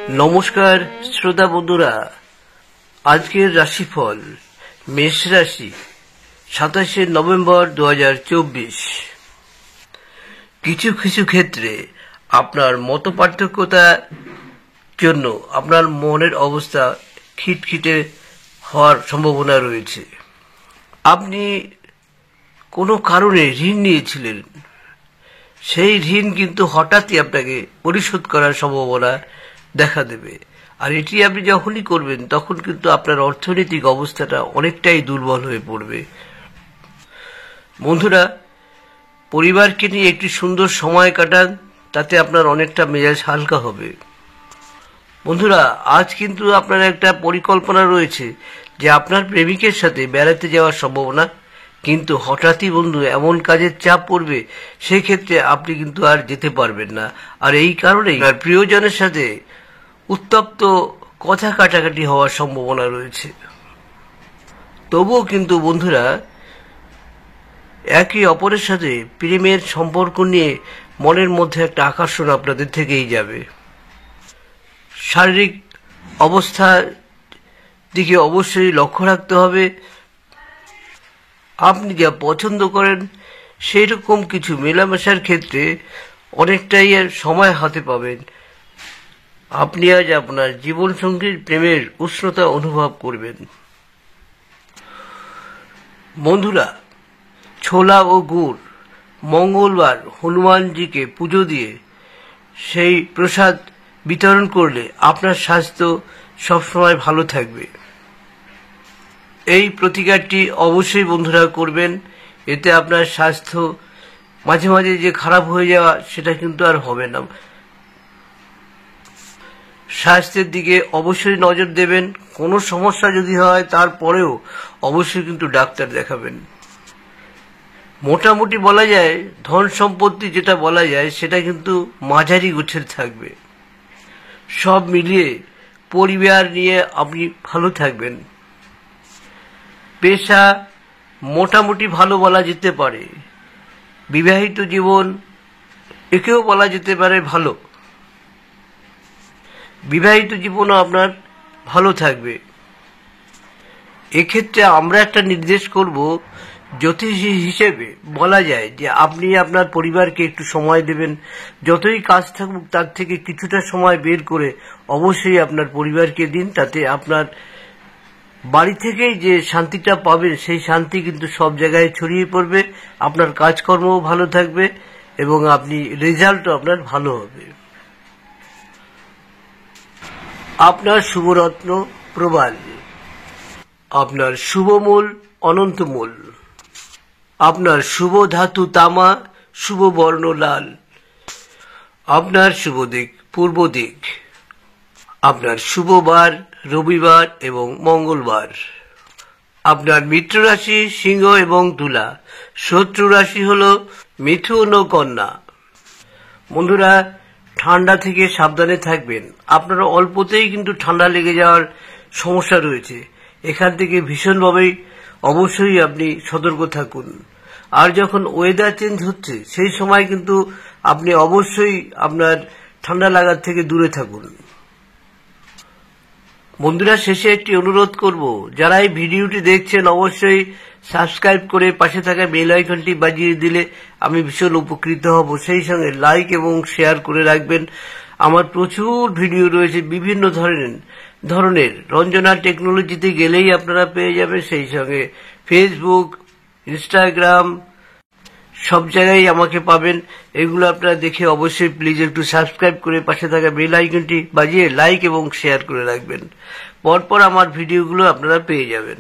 নমস্কার শ্রোতা বন্ধুরা, আজকের রাশিফল মেষ রাশি 27শে নভেম্বর 2024। কিছু কিছু ক্ষেত্রে আপনার মতপার্থক্যতার জন্য আপনার মনের অবস্থা খিটখিটে হওয়ার সম্ভাবনা রয়েছে। আপনি কোনো কারণে ঋণ নিয়েছিলেন, সেই ঋণ কিন্তু হঠাৎই আপনাকে পরিশোধ করার সম্ভাবনা দেখা দেবে। আর এটি আপনি যখনই করবেন তখন কিন্তু আপনার অর্থনৈতিক অবস্থাটা অনেকটাই দুর্বল হয়ে পড়বে। বন্ধুরা, পরিবারকে নিয়ে একটি সুন্দর সময় কাটান, তাতে আপনার অনেকটা মেজাজ হালকা হবে। বন্ধুরা, আজ কিন্তু আপনার একটা পরিকল্পনা রয়েছে যে আপনার প্রেমিকের সাথে বেড়াতে যাওয়ার সম্ভাবনা, কিন্তু হঠাৎই বন্ধু এমন কাজের চাপ পড়বে সেক্ষেত্রে আপনি কিন্তু আর যেতে পারবেন না। আর এই কারণেই প্রিয়জনের সাথে উত্তপ্ত কথা কাটাকাটি হওয়ার সম্ভাবনা রয়েছে। তবুও কিন্তু বন্ধুরা, একে অপরের সাথে প্রেমের সম্পর্ক নিয়ে মনের মধ্যে একটা আকর্ষণ আপনাদের থেকেই যাবে। শারীরিক অবস্থার দিকে অবশ্যই লক্ষ্য রাখতে হবে। আপনি যা পছন্দ করেন সেই রকম কিছু মেলামেশার ক্ষেত্রে অনেকটাই সময় হাতে পাবেন। আপনি আজ আপনার জীবনসঙ্গীর প্রেমের উষ্ণতা অনুভব করবেন। বন্ধুরা, ছোলা ও গুড় মঙ্গলবার হনুমানজিকে পুজো দিয়ে সেই প্রসাদ বিতরণ করলে আপনার স্বাস্থ্য সবসময় ভালো থাকবে। এই প্রতিকারটি অবশ্যই বন্ধুরা করবেন, এতে আপনার স্বাস্থ্য মাঝে মাঝে যে খারাপ হয়ে যাওয়া সেটা কিন্তু আর হবে না। স্বাস্থ্যের দিকে অবশ্যই নজর দেবেন। কোনো সমস্যা যদি হয় তারপরেও অবশ্যই কিন্তু ডাক্তার দেখাবেন। মোটামুটি বলা যায় ধন সম্পত্তি যেটা বলা যায় সেটা কিন্তু মাঝারি গোছের থাকবে। সব মিলিয়ে পরিবার নিয়ে আপনি ভালো থাকবেন। পেশা মোটামুটি ভালো বলা যেতে পারে। বিবাহিত জীবন একেও বলা যেতে পারে ভালো। বিবাহিত জীবনও আপনার ভালো থাকবে। এক্ষেত্রে আমরা একটা নির্দেশ করব, জ্যোতিষ হিসেবে বলা যায় যে আপনি আপনার পরিবারকে একটু সময় দেবেন। যতই কাজ থাকুক তার থেকে কিছুটা সময় বের করে অবশ্যই আপনার পরিবারকে দিন। তাতে আপনার বাড়ি থেকেই যে শান্তিটা পাবেন সেই শান্তি কিন্তু সব জায়গায় ছড়িয়ে পড়বে। আপনার কাজকর্মও ভালো থাকবে এবং আপনি রেজাল্টও আপনার ভালো হবে। আপনার শুভরত্ন প্রবাল, আপনার শুভমূল অনন্তমূল, আপনার শুভ ধাতু তামা, শুভ বর্ণ লাল, আপনার শুভ দিক পূর্ব দিক, আপনার শুভ বার রবিবার এবং মঙ্গলবার। আপনার মিত্র রাশি সিংহ এবং তুলা, শত্রু রাশি হল মিথুন ও কন্যা। বন্ধুরা, ঠান্ডা থেকে সাবধানে থাকবেন। আপনারা অল্পতেই কিন্তু ঠান্ডা লেগে যাওয়ার সমস্যা রয়েছে, এখান থেকে ভীষণভাবেই অবশ্যই আপনি সতর্ক থাকুন। আর যখন ওয়েদার চেঞ্জ হচ্ছে সেই সময় কিন্তু আপনি অবশ্যই আপনার ঠান্ডা লাগার থেকে দূরে থাকুন। বন্ধুরা, শেষে একটি অনুরোধ করব, যারা এই ভিডিওটি দেখছেন অবশ্যই সাবস্ক্রাইব করে পাশে থাকা বেল আইকনটি বাজিয়ে দিলে আমি ভীষণ উপকৃত হব। সেই সঙ্গে লাইক এবং শেয়ার করে রাখবেন। আমার প্রচুর ভিডিও রয়েছে বিভিন্ন ধরনের। রঞ্জনা টেকনোলজিতে গেলেই আপনারা পেয়ে যাবেন। সেই সঙ্গে ফেসবুক, ইনস্টাগ্রাম সব জায়গায় আমাকে পাবেন। এগুলো আপনারা দেখে অবশ্যই প্লিজ একটু সাবস্ক্রাইব করে পাশে থাকা বেল আইকনটি বাজিয়ে লাইক এবং শেয়ার করে রাখবেন। পরপর আমার ভিডিওগুলো আপনারা পেয়ে যাবেন।